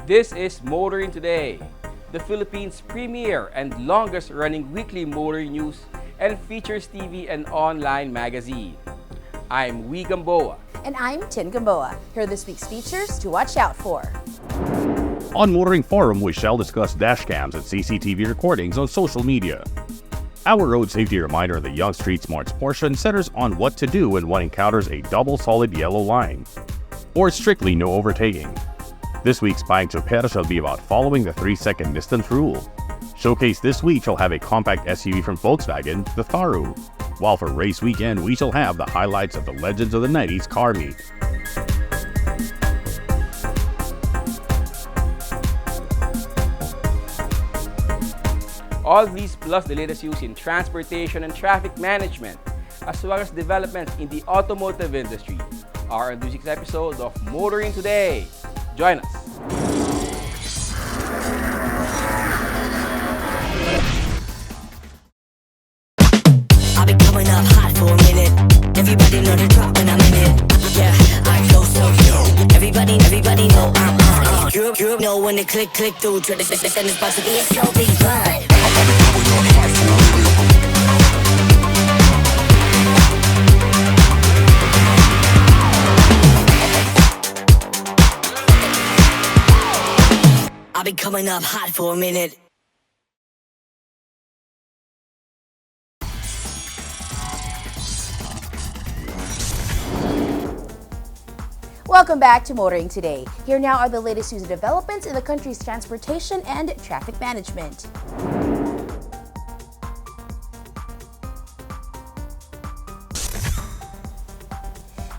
This is Motoring Today, the Philippines' premier and longest-running weekly motoring news and features TV and online magazine. I'm Wee Gamboa. And I'm Tin Gamboa. Here are this week's features to watch out for. On Motoring Forum, we shall discuss dashcams and CCTV recordings on social media. Our road safety reminder in the Young Street Smarts portion centers on what to do when one encounters a double solid yellow line, or strictly no overtaking. This week's Buying Chopera shall be about following the 3-second distance rule. Showcase this week shall have a compact SUV from Volkswagen, the Tharu, while for race weekend we shall have the highlights of the Legends of the 90s car meet. All these plus the latest news in transportation and traffic management, as well as developments in the automotive industry, are on this week's episode of Motoring Today. Join us. I've been coming up hot for a minute. Everybody know the drop when I'm in it. Yeah, I flow so good. Everybody know I'm you know when the click through. Try to send this box to be a so big run. I've been coming up hot for a minute. Welcome back to Motoring Today. Here now are the latest news and developments in the country's transportation and traffic management.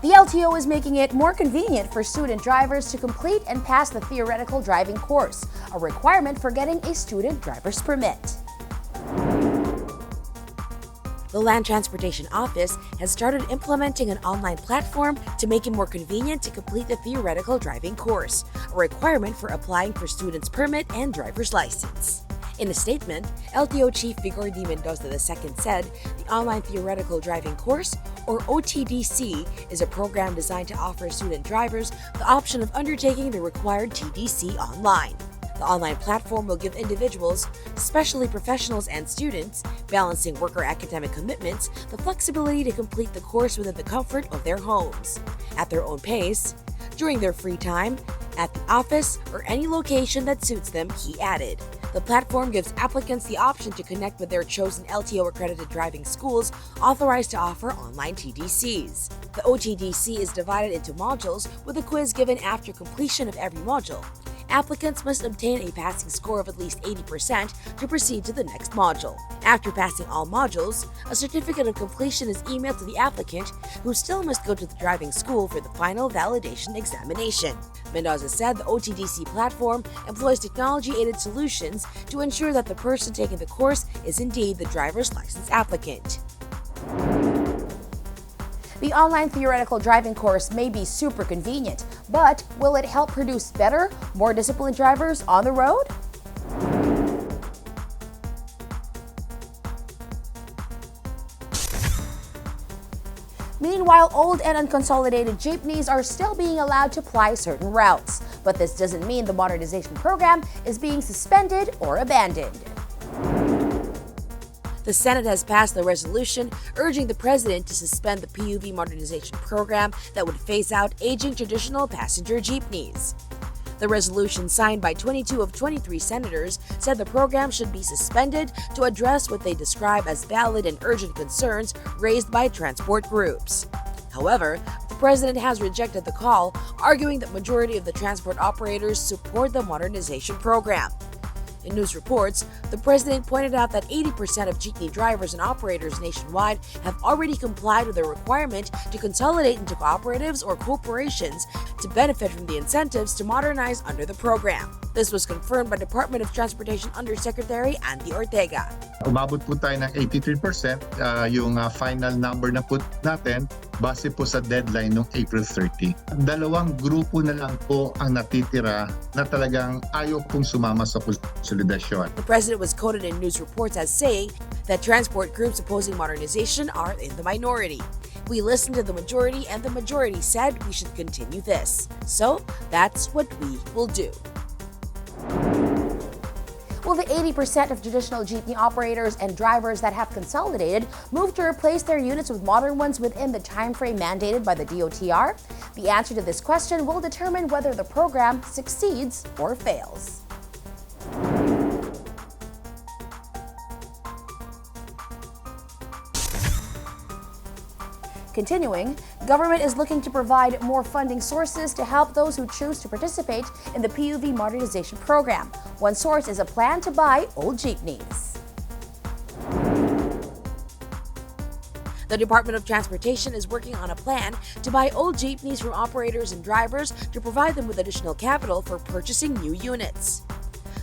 The LTO is making it more convenient for student drivers to complete and pass the theoretical driving course, a requirement for getting a student driver's permit. The Land Transportation Office has started implementing an online platform to make it more convenient to complete the theoretical driving course, a requirement for applying for student's permit and driver's license. In a statement, LTO Chief Vigor D. Mendoza II said the Online Theoretical Driving Course, or OTDC, is a program designed to offer student drivers the option of undertaking the required TDC online. The online platform will give individuals, especially professionals and students, balancing work or academic commitments, the flexibility to complete the course within the comfort of their homes, at their own pace, during their free time, at the office, or any location that suits them, he added. The platform gives applicants the option to connect with their chosen LTO-accredited driving schools authorized to offer online TDCs. The OTDC is divided into modules with a quiz given after completion of every module. Applicants must obtain a passing score of at least 80% to proceed to the next module. After passing all modules, a certificate of completion is emailed to the applicant, who still must go to the driving school for the final validation examination. Mendoza said the OTDC platform employs technology-aided solutions to ensure that the person taking the course is indeed the driver's license applicant. The online theoretical driving course may be super convenient, but will it help produce better, more disciplined drivers on the road? Meanwhile, old and unconsolidated jeepneys are still being allowed to ply certain routes, but this doesn't mean the modernization program is being suspended or abandoned. The Senate has passed a resolution urging the President to suspend the PUV modernization program that would phase out aging traditional passenger jeepneys. The resolution, signed by 22 of 23 senators, said the program should be suspended to address what they describe as valid and urgent concerns raised by transport groups. However, the President has rejected the call, arguing that majority of the transport operators support the modernization program. In news reports, the president pointed out that 80% of jeepney drivers and operators nationwide have already complied with the requirement to consolidate into cooperatives or corporations to benefit from the incentives to modernize under the program. This was confirmed by Department of Transportation Undersecretary Andy Ortega. Umabot po tayo ng 83%, yung final number na po natin base po sa deadline ng April 30. Dalawang grupo na lang po ang natitira na talagang ayaw pong sumama sa konsolidasyon. The president was quoted in news reports as saying that transport groups opposing modernization are in the minority. We listened to the majority and the majority said we should continue this. So that's what we will do. Well, the 80% of traditional jeepney operators and drivers that have consolidated move to replace their units with modern ones within the timeframe mandated by the DOTR? The answer to this question will determine whether the program succeeds or fails. Continuing, government is looking to provide more funding sources to help those who choose to participate in the PUV modernization program. One source is a plan to buy old jeepneys. The Department of Transportation is working on a plan to buy old jeepneys from operators and drivers to provide them with additional capital for purchasing new units.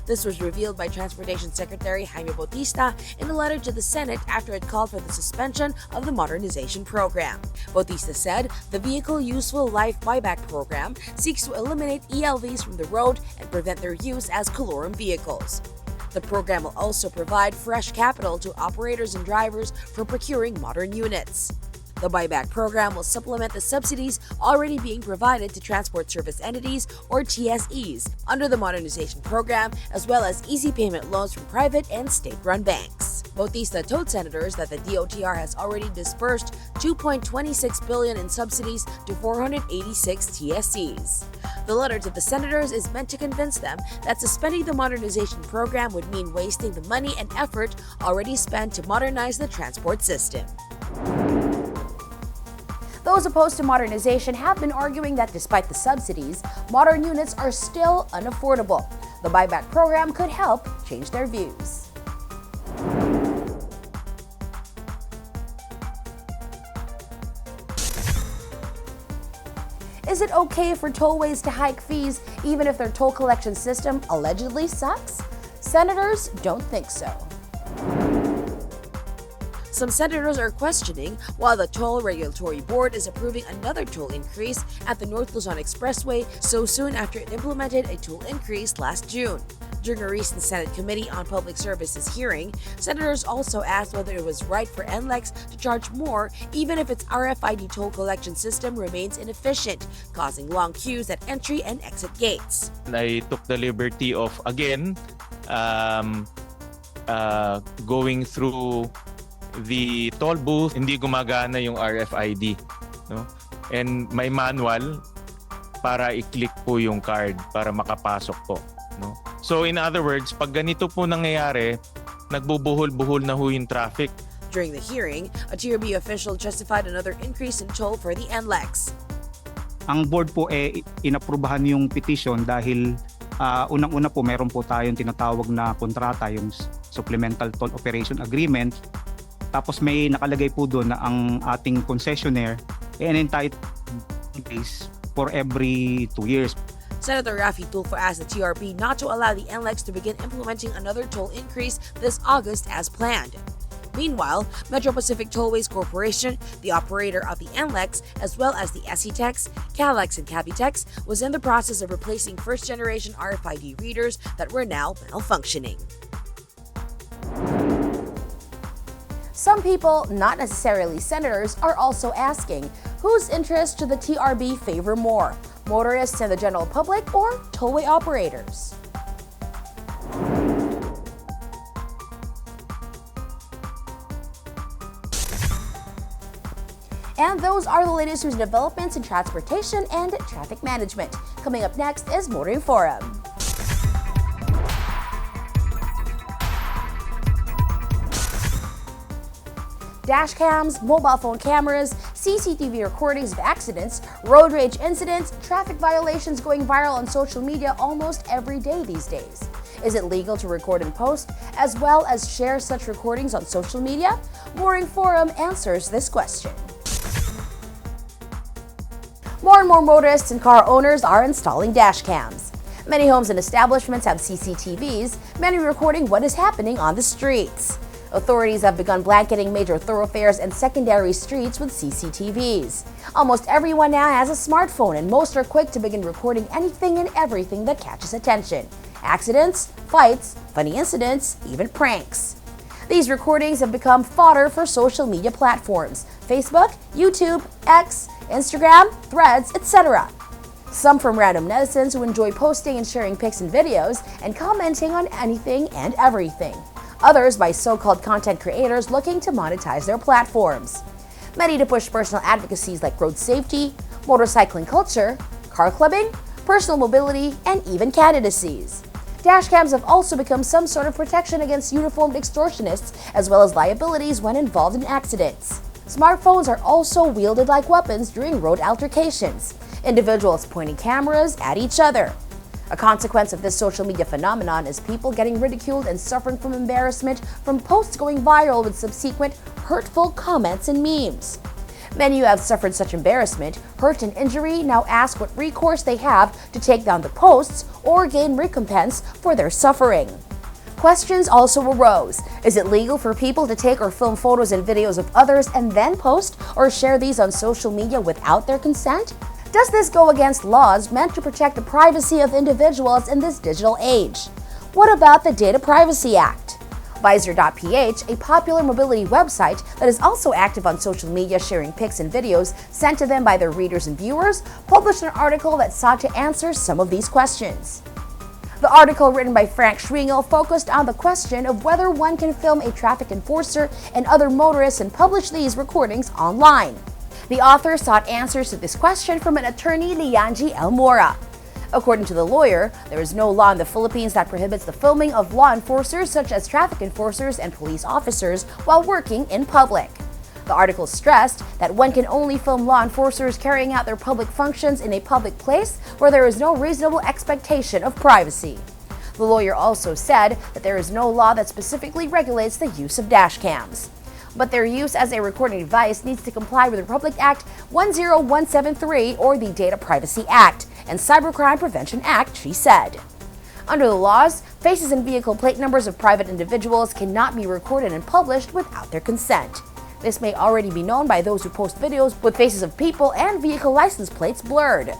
This was revealed by Transportation Secretary Jaime Bautista in a letter to the Senate after it called for the suspension of the modernization program. Bautista said the Vehicle Useful Life Buyback Program seeks to eliminate ELVs from the road and prevent their use as colorum vehicles. The program will also provide fresh capital to operators and drivers for procuring modern units. The buyback program will supplement the subsidies already being provided to transport service entities or TSEs under the modernization program, as well as easy payment loans from private and state-run banks. Bautista told senators that the DOTR has already disbursed $2.26 billion in subsidies to 486 TSEs. The letter to the senators is meant to convince them that suspending the modernization program would mean wasting the money and effort already spent to modernize the transport system. Those opposed to modernization have been arguing that despite the subsidies, modern units are still unaffordable. The buyback program could help change their views. Is it okay for tollways to hike fees even if their toll collection system allegedly sucks? Senators don't think so. Some senators are questioning why the Toll Regulatory Board is approving another toll increase at the North Luzon Expressway so soon after it implemented a toll increase last June. During a recent Senate Committee on Public Services hearing, senators also asked whether it was right for NLEX to charge more even if its RFID toll collection system remains inefficient, causing long queues at entry and exit gates. I took the liberty of, again, going through the toll booth. Hindi gumagana yung RFID, no? And may manual para i-click po yung card para makapasok po, no? So in other words, pag ganito po nangyayari, nagbubuhol-buhol na ho yung traffic. During the hearing, a TRB official justified another increase in toll for the NLEX. Ang board po inaprubahan yung petition dahil unang-una po meron po tayong tinatawag na kontrata, yung Supplemental Toll Operation Agreement. Tapos may nakalagay po doon na ang ating concessionaire entitled for every 2 years. Senator Raffy Tulfo asked the TRB not to allow the NLEX to begin implementing another toll increase this August as planned. Meanwhile, Metro Pacific Tollways Corporation, the operator of the NLEX, as well as the SCTEX, CalEx, and Capitex, was in the process of replacing first-generation RFID readers that were now malfunctioning. Some people, not necessarily senators, are also asking, whose interests do the TRB favor more? Motorists and the general public or tollway operators? And those are the latest news developments in transportation and traffic management. Coming up next is Motoring Forum. Dash cams, mobile phone cameras, CCTV recordings of accidents, road rage incidents, traffic violations going viral on social media almost every day these days. Is it legal to record and post, as well as share such recordings on social media? Mooring Forum answers this question. More and more motorists and car owners are installing dash cams. Many homes and establishments have CCTVs, many recording what is happening on the streets. Authorities have begun blanketing major thoroughfares and secondary streets with CCTVs. Almost everyone now has a smartphone, and most are quick to begin recording anything and everything that catches attention. Accidents, fights, funny incidents, even pranks. These recordings have become fodder for social media platforms: Facebook, YouTube, X, Instagram, Threads, etc. Some from random netizens who enjoy posting and sharing pics and videos and commenting on anything and everything. Others by so-called content creators looking to monetize their platforms. Many to push personal advocacies like road safety, motorcycling culture, car clubbing, personal mobility, and even candidacies. Dashcams have also become some sort of protection against uniformed extortionists, as well as liabilities when involved in accidents. Smartphones are also wielded like weapons during road altercations, individuals pointing cameras at each other. A consequence of this social media phenomenon is people getting ridiculed and suffering from embarrassment from posts going viral with subsequent hurtful comments and memes. Many who have suffered such embarrassment, hurt, and injury now ask what recourse they have to take down the posts or gain recompense for their suffering. Questions also arose. Is it legal for people to take or film photos and videos of others and then post or share these on social media without their consent? Does this go against laws meant to protect the privacy of individuals in this digital age? What about the Data Privacy Act? Visor.ph, a popular mobility website that is also active on social media sharing pics and videos sent to them by their readers and viewers, published an article that sought to answer some of these questions. The article, written by Frank Schwingel, focused on the question of whether one can film a traffic enforcer and other motorists and publish these recordings online. The author sought answers to this question from an attorney, Lianji El Mora. According to the lawyer, there is no law in the Philippines that prohibits the filming of law enforcers such as traffic enforcers and police officers while working in public. The article stressed that one can only film law enforcers carrying out their public functions in a public place where there is no reasonable expectation of privacy. The lawyer also said that there is no law that specifically regulates the use of dash cams, but their use as a recording device needs to comply with Republic Act 10173 or the Data Privacy Act and Cybercrime Prevention Act, she said. Under the laws, faces and vehicle plate numbers of private individuals cannot be recorded and published without their consent. This may already be known by those who post videos with faces of people and vehicle license plates blurred.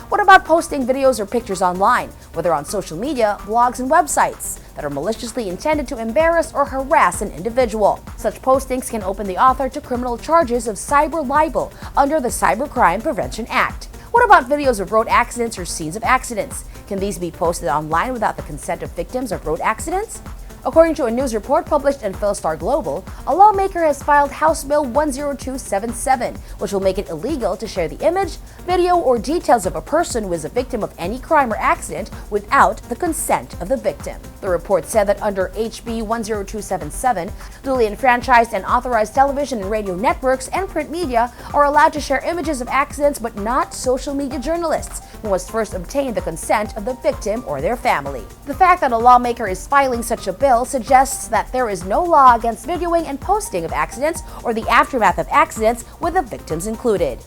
What about posting videos or pictures online, whether on social media, blogs, and websites, that are maliciously intended to embarrass or harass an individual? Such postings can open the author to criminal charges of cyber libel under the Cybercrime Prevention Act. What about videos of road accidents or scenes of accidents? Can these be posted online without the consent of victims of road accidents? According to a news report published in Philstar Global, a lawmaker has filed House Bill 10277, which will make it illegal to share the image, video, or details of a person who is a victim of any crime or accident without the consent of the victim. The report said that under HB 10277, duly enfranchised and authorized television and radio networks and print media are allowed to share images of accidents, but not social media journalists, who must first obtain the consent of the victim or their family. The fact that a lawmaker is filing such a bill suggests that there is no law against videoing and posting of accidents or the aftermath of accidents with the victims included.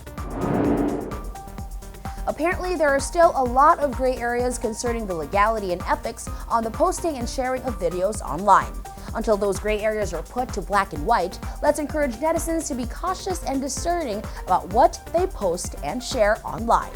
Apparently, there are still a lot of gray areas concerning the legality and ethics on the posting and sharing of videos online. Until those gray areas are put to black and white, let's encourage netizens to be cautious and discerning about what they post and share online.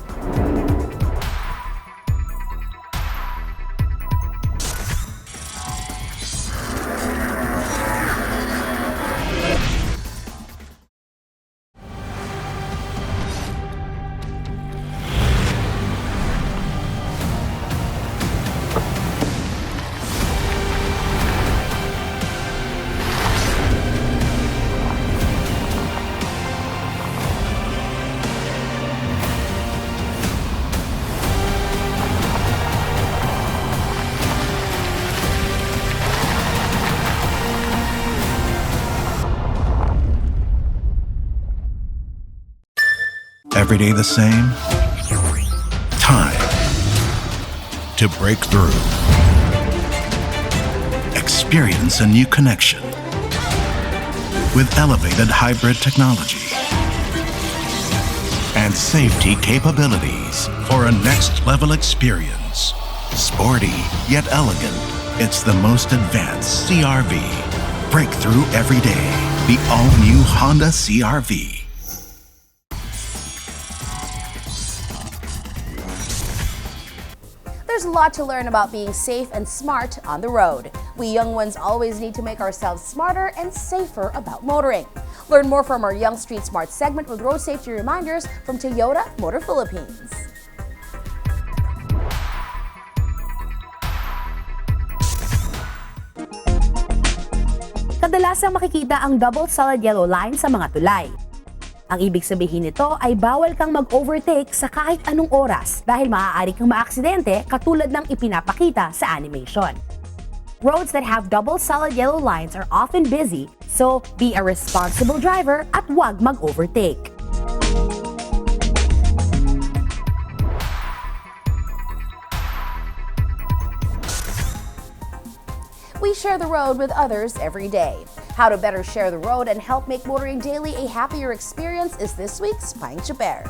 Every day the same? Time to break through. experience a new connection. With elevated hybrid technology and safety capabilities for a next-level experience. Sporty yet elegant, it's the most advanced CR-V. Breakthrough every day. The all-new Honda CR-V. There's a lot to learn about being safe and smart on the road. We young ones always need to make ourselves smarter and safer about motoring. Learn more from our Young Street Smart segment with road safety reminders from Toyota Motor Philippines. Kadalasang makikita ang double solid yellow line sa mga tulay. Ang ibig sabihin nito ay bawal kang mag-overtake sa kahit anong oras dahil maaari kang maaksidente katulad ng ipinapakita sa animation. Roads that have double solid yellow lines are often busy, so be a responsible driver at huwag mag-overtake. We share the road with others every day. How to better share the road and help make motoring daily a happier experience is this week's Payong Tsuper.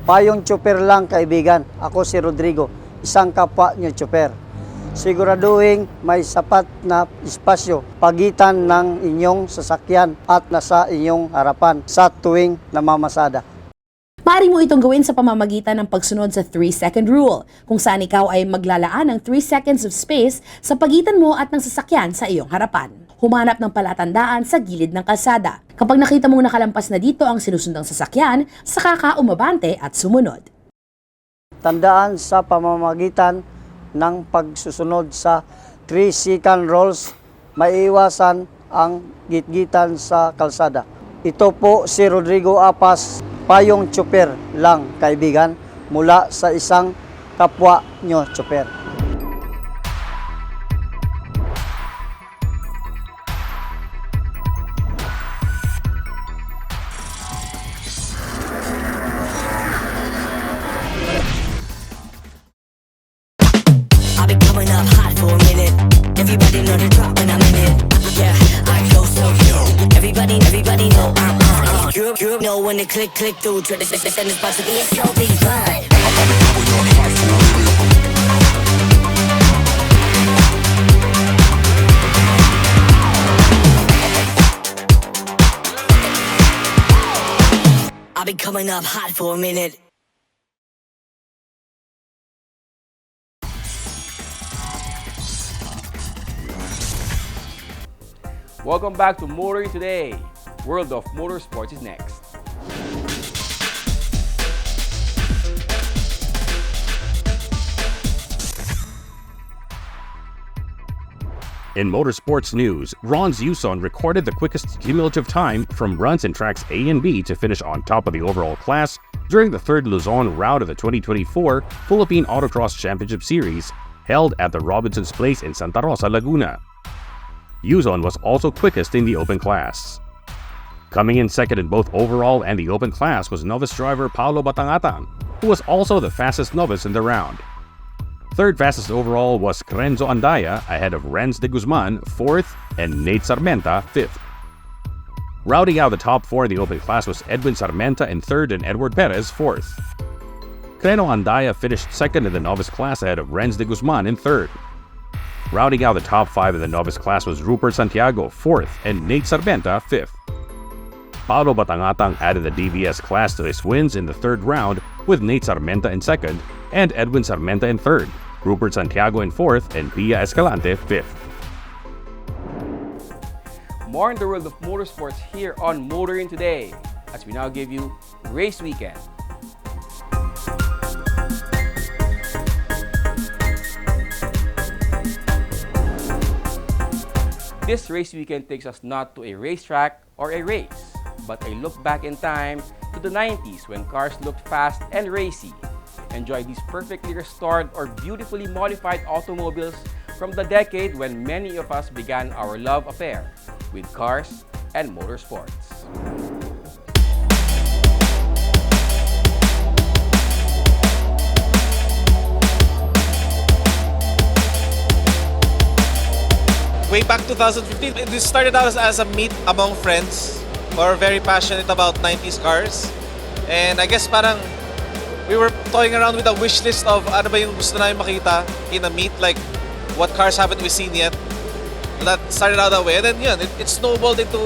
Payong tsuper lang, kaibigan. Ako si Rodrigo, isang kapwa niyo tsuper. Siguraduhin may sapat na espasyo pagitan ng inyong sasakyan at nasa inyong harapan sa tuwing namamasada. Maaari mo itong gawin sa pamamagitan ng pagsunod sa 3-second rule, kung saan ikaw ay maglalaan ng 3 seconds of space sa pagitan mo at ng sasakyan sa iyong harapan. Humanap ng palatandaan sa gilid ng kalsada. Kapag nakita mong nakalampas na dito ang sinusundang sasakyan, saka ka umabante at sumunod. Tandaan sa pamamagitan ng pagsusunod sa 3-second rules, maiiwasan ang gitgitan sa kalsada. Ito po si Rodrigo Apas, Payong Tsuper lang, kaibigan, mula sa isang kapwa nyo tsuper. I've been coming up hot for a minute. Everybody know the drop when I'm in it. Yeah, I flow so cute. Everybody know I'm on it. You know when the click through. Try to set this about to be a so big fun. I've been coming up hot for a minute. Welcome back to Motoring Today. World of Motorsports is next. In motorsports news, Ron Zuson recorded the quickest cumulative time from runs in tracks A and B to finish on top of the overall class during the third Luzon round of the 2024 Philippine Autocross Championship Series held at the Robinson's Place in Santa Rosa, Laguna. Zuson was also quickest in the open class. Coming in second in both overall and the open class was novice driver Paolo Batangatang, who was also the fastest novice in the round. Third fastest overall was Renzo Andaya ahead of Renz de Guzman, 4th, and Nate Sarmenta, 5th. Rounding out the top 4 in the open class was Edwin Sarmenta in 3rd and Edward Perez, 4th. Creno Andaya finished 2nd in the novice class ahead of Renz de Guzman in 3rd. Rounding out the top 5 in the novice class was Rupert Santiago, 4th, and Nate Sarmenta, 5th. Paolo Batangatang added the DVS class to his wins in the 3rd round with Nate Sarmenta in 2nd and Edwin Sarmenta in 3rd, Rupert Santiago in 4th, and Pia Escalante 5th. More in the world of motorsports here on Motoring Today, as we now give you Race Weekend. This race weekend takes us not to a racetrack or a race, but a look back in time to the 90s when cars looked fast and racy. Enjoy these perfectly restored or beautifully modified automobiles from the decade when many of us began our love affair with cars and motorsports. way back 2015. This started out as a meet among friends who are very passionate about 90s cars. And I guess parang we were toying around with a wish list of ano ba yung gusto namin makita in a meet, like what cars haven't we seen yet. That started out that way, and then yun, it snowballed into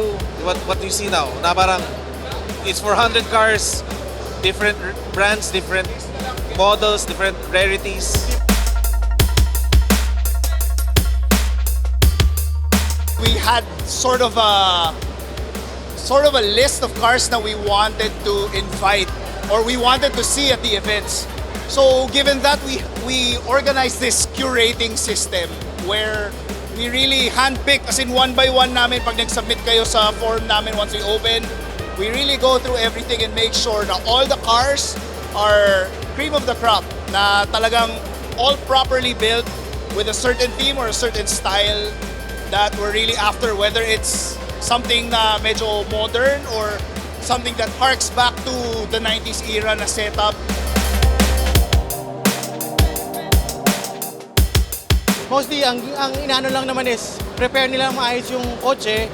what you see now. Na parang it's 400 cars, different brands, different models, different rarities. We had sort of a list of cars that we wanted to invite or we wanted to see at the events. So given that, we organized this curating system where we really handpick, as in one by one namin pag nag-submit kayo sa form namin once we open, we really go through everything and make sure that all the cars are cream of the crop, na talagang all properly built with a certain theme or a certain style that we're really after, whether it's something na medyo modern or something that harks back to the 90s era na setup. Mostly, ang inaano lang naman is prepare nila maayos yung kotse,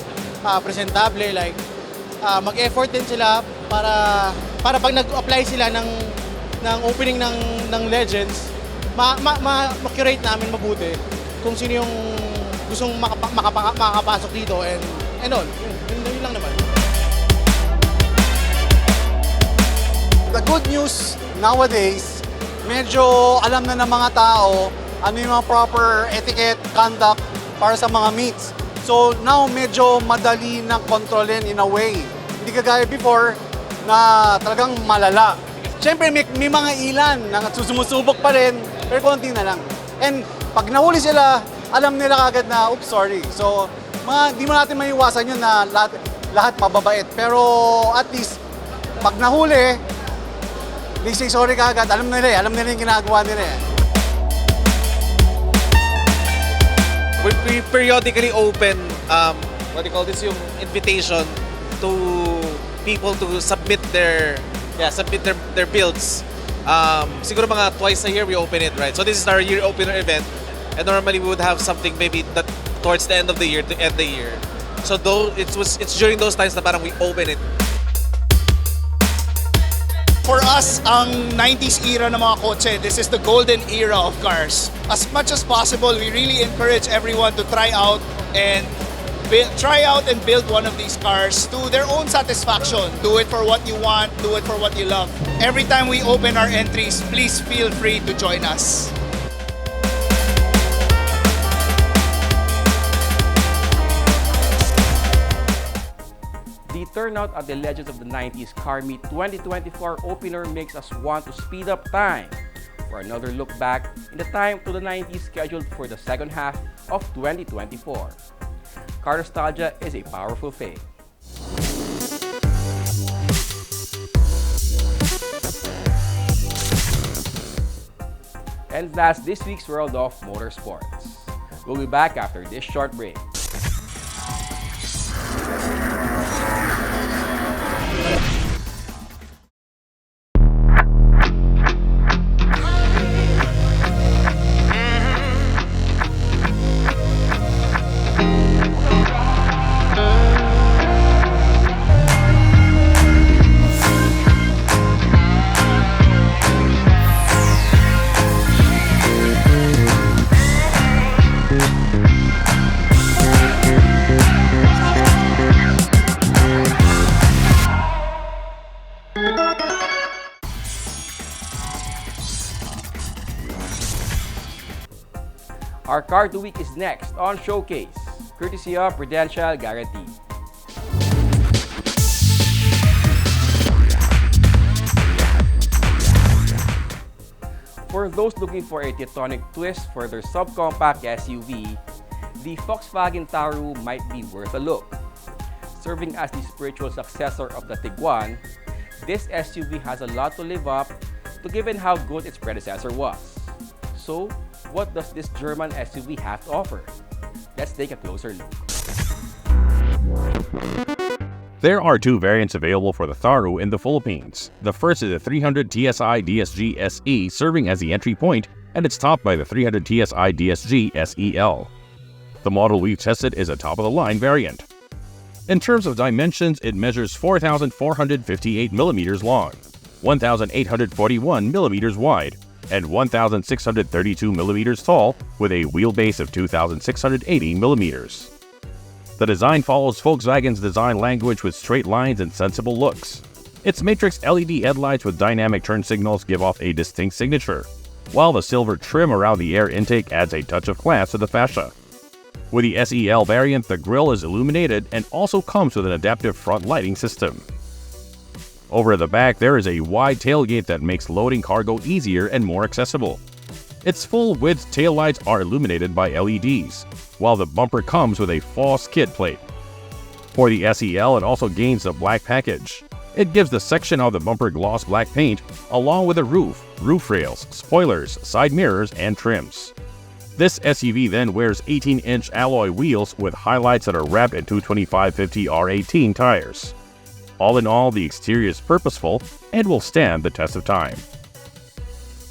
presentable, like mag-effort din sila para pag nag-apply sila ng opening ng Legends, ma-curate namin mabuti kung sino yung gustong makapasok dito and all. Yun lang naman. The good news nowadays, medyo alam na ng mga tao ano yung mga proper etiquette, conduct para sa mga meets. So now medyo madali na kontrolin in a way. Hindi kagaya before na talagang malala. Siyempre may mga ilan na sumusubok pa rin, pero konti na lang. And pag nahuli sila, alam nila kagad na, oops, sorry. So di mo natin maiwasan yun na lahat mababait. Pero at least, pag nahuli, they say sorry kagad, alam nila yung ginagawa nila eh. We periodically open, what do you call this, yung invitation to people to submit their builds. Siguro mga twice a year we open it, right? So this is our year opener event, and normally we would have something maybe that towards the end of the year to end the year. So though it's during those times na parang we open it. For us, ang 90s era ng mga kotse, this is the golden era of cars. As much as possible, we really encourage everyone to try out and build one of these cars to their own satisfaction. Do it for what you want, do it for what you love. Every time we open our entries, please feel free to join us. The turnout at the Legends of the 90s Car Meet 2024 opener makes us want to speed up time for another look back in the time to the 90s scheduled for the second half of 2024. Car nostalgia is a powerful thing. And that's this week's World of Motorsports. We'll be back after this short break. Our Car of the Week is next on Showcase, courtesy of Prudential Guarantee. For those looking for a Teutonic twist for their subcompact SUV, the Volkswagen Tauro might be worth a look. Serving as the spiritual successor of the Tiguan, this SUV has a lot to live up to given how good its predecessor was. So, what does this German SUV have to offer? Let's take a closer look. There are two variants available for the Tauro in the Philippines. The first is the 300 TSI DSG SE, serving as the entry point, and it's topped by the 300 TSI DSG SEL. The model we've tested is a top-of-the-line variant. In terms of dimensions, it measures 4,458 millimeters long, 1,841 millimeters wide, and 1,632 millimeters tall, with a wheelbase of 2,680 millimeters. The design follows Volkswagen's design language with straight lines and sensible looks. Its matrix LED headlights with dynamic turn signals give off a distinct signature, while the silver trim around the air intake adds a touch of class to the fascia. With the SEL variant, the grille is illuminated and also comes with an adaptive front lighting system. Over the back, there is a wide tailgate that makes loading cargo easier and more accessible. Its full-width taillights are illuminated by LEDs, while the bumper comes with a false skid plate. For the SEL, it also gains the black package. It gives the section of the bumper gloss black paint, along with a roof, roof rails, spoilers, side mirrors, and trims. This SUV then wears 18-inch alloy wheels with highlights that are wrapped in 225/50 R18 tires. All in all, the exterior is purposeful and will stand the test of time.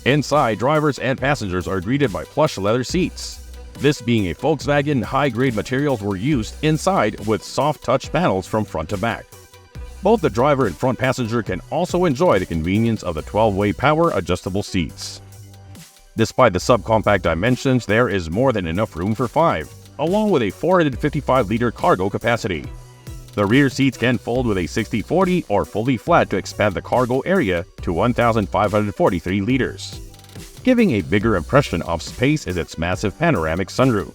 Inside, drivers and passengers are greeted by plush leather seats. This being a Volkswagen, high-grade materials were used inside with soft touch panels from front to back. Both the driver and front passenger can also enjoy the convenience of the 12-way power adjustable seats. Despite the subcompact dimensions, there is more than enough room for 5, along with a 455-liter cargo capacity. The rear seats can fold with a 60/40 or fully flat to expand the cargo area to 1,543 liters. Giving a bigger impression of space is its massive panoramic sunroof.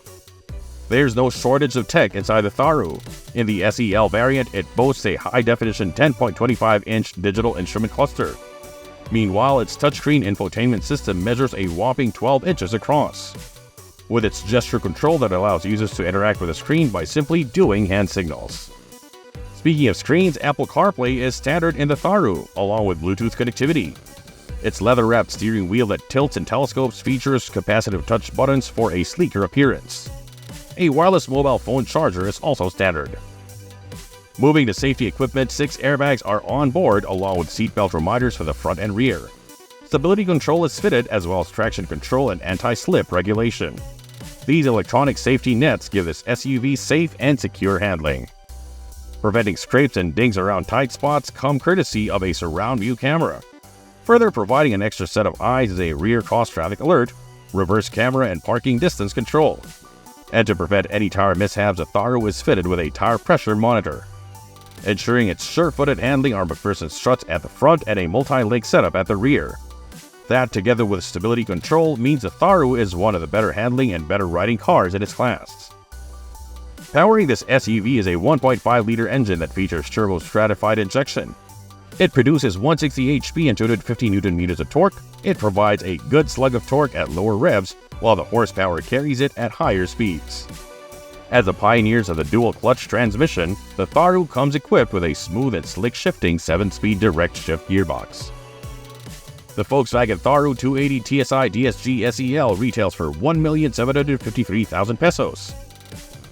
There's no shortage of tech inside the Tharu. In the SEL variant, it boasts a high-definition 10.25-inch digital instrument cluster. Meanwhile, its touchscreen infotainment system measures a whopping 12 inches across, with its gesture control that allows users to interact with the screen by simply doing hand signals. Speaking of screens, Apple CarPlay is standard in the Tharu, along with Bluetooth connectivity. Its leather-wrapped steering wheel that tilts and telescopes features capacitive touch buttons for a sleeker appearance. A wireless mobile phone charger is also standard. Moving to safety equipment, 6 airbags are on board along with seatbelt reminders for the front and rear. Stability control is fitted as well as traction control and anti-slip regulation. These electronic safety nets give this SUV safe and secure handling. Preventing scrapes and dings around tight spots come courtesy of a surround view camera. Further providing an extra set of eyes is a rear cross traffic alert, reverse camera, and parking distance control. And to prevent any tire mishaps, the Tharu is fitted with a tire pressure monitor. Ensuring its sure-footed handling are McPherson struts at the front and a multi-link setup at the rear. That, together with stability control, means the Tharu is one of the better handling and better riding cars in its class. Powering this SUV is a 1.5-liter engine that features turbo-stratified injection. It produces 160 HP and 250 Nm of torque. It provides a good slug of torque at lower revs, while the horsepower carries it at higher speeds. As the pioneers of the dual-clutch transmission, the Tharu comes equipped with a smooth and slick-shifting 7-speed direct-shift gearbox. The Volkswagen Tharu 280 TSI DSG SEL retails for 1,753,000 pesos.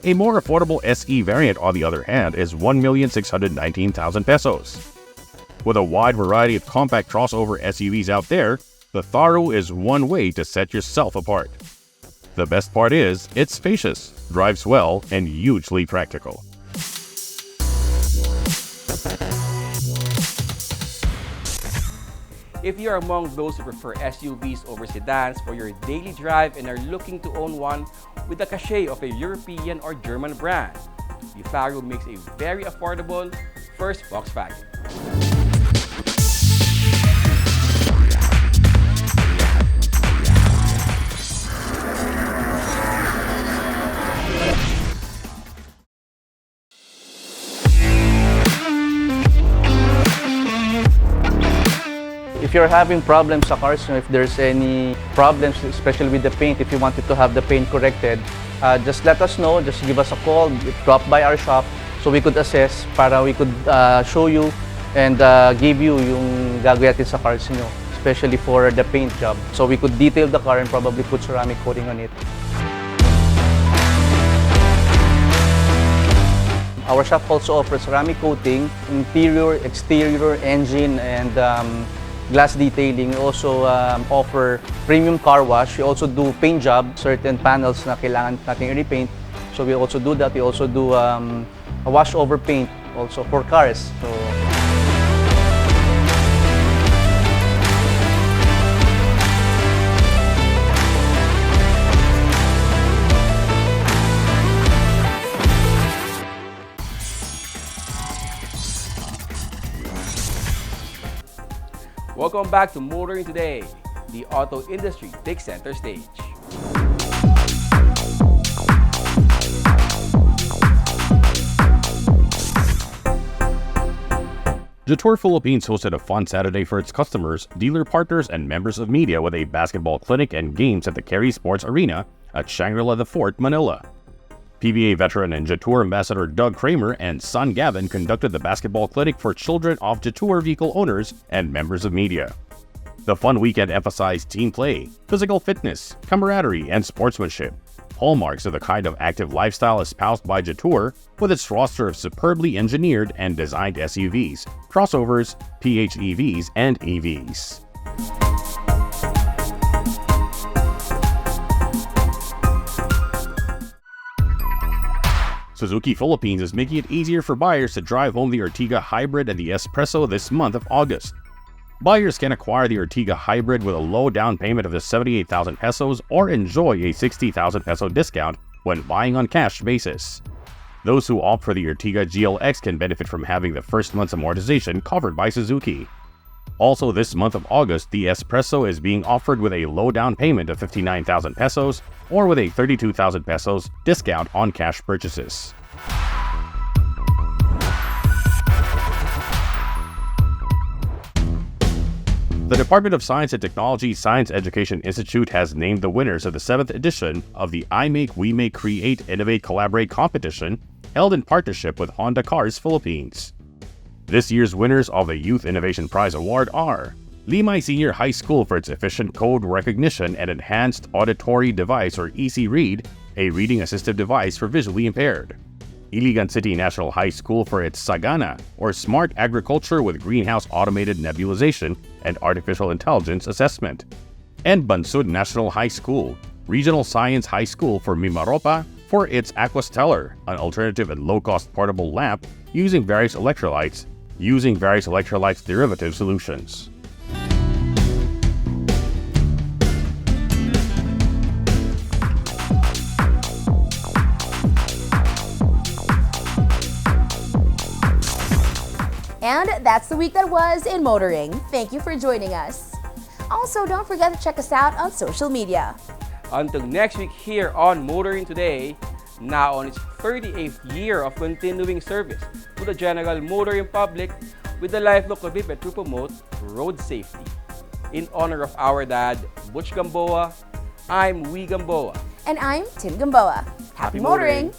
A more affordable SE variant, on the other hand, is 1,619,000 pesos. With a wide variety of compact crossover SUVs out there, the Tharu is one way to set yourself apart. The best part is, it's spacious, drives well, and hugely practical. If you are among those who prefer SUVs over sedans for your daily drive and are looking to own one with the cachet of a European or German brand, the Tharu makes a very affordable first Volkswagen. If you're having problems sa cars, if there's any problems, especially with the paint, if you wanted to have the paint corrected, just let us know, just give us a call, drop by our shop so we could assess para we could show you and give you yung gagawin natin sa cars nyo, especially for the paint job. So we could detail the car and probably put ceramic coating on it. Our shop also offers ceramic coating, interior, exterior, engine, and glass detailing. We also offer premium car wash. We also do paint job, certain panels na kailangan natin i-repaint. So we also do that. We also do a wash over paint also for cars. So Welcome back to Motoring Today. The auto industry takes center stage. Jetour Philippines hosted a fun Saturday for its customers, dealer partners, and members of media with a basketball clinic and games at the Kerry Sports Arena at Shangri-La The Fort, Manila. PBA veteran and Jetour ambassador Doug Kramer and son Gavin conducted the basketball clinic for children of Jetour vehicle owners and members of media. The fun weekend emphasized team play, physical fitness, camaraderie, and sportsmanship, hallmarks of the kind of active lifestyle espoused by Jetour with its roster of superbly engineered and designed SUVs, crossovers, PHEVs, and EVs. Suzuki Philippines is making it easier for buyers to drive home the Ertiga Hybrid and the Espresso this month of August. Buyers can acquire the Ertiga Hybrid with a low down payment of 78,000 pesos or enjoy a 60,000 peso discount when buying on cash basis. Those who opt for the Ertiga GLX can benefit from having the first month's amortization covered by Suzuki. Also this month of August, the Espresso is being offered with a low down payment of 59,000 pesos or with a 32,000 pesos discount on cash purchases. The Department of Science and Technology Science Education Institute has named the winners of the 7th edition of the I Make, We Make, Create, Innovate, Collaborate competition held in partnership with Honda Cars Philippines. This year's winners of the Youth Innovation Prize Award are Limay Senior High School for its efficient code recognition and enhanced auditory device or EC Read, a reading assistive device for visually impaired. Iligan City National High School for its Sagana, or Smart Agriculture with Greenhouse Automated Nebulization and Artificial Intelligence Assessment. And Bansud National High School, Regional Science High School for Mimaropa for its Aquastellar, an alternative and low-cost portable lamp using various electrolytes derivative solutions. And that's the week that was in motoring. Thank you for joining us. Also, don't forget to check us out on social media. Until next week here on Motoring Today, now on its 38th year of continuing service to the general motoring public with the lifelong commitment to promote road safety. In honor of our dad, Butch Gamboa, I'm Wee Gamboa. And I'm Tim Gamboa. Happy motoring!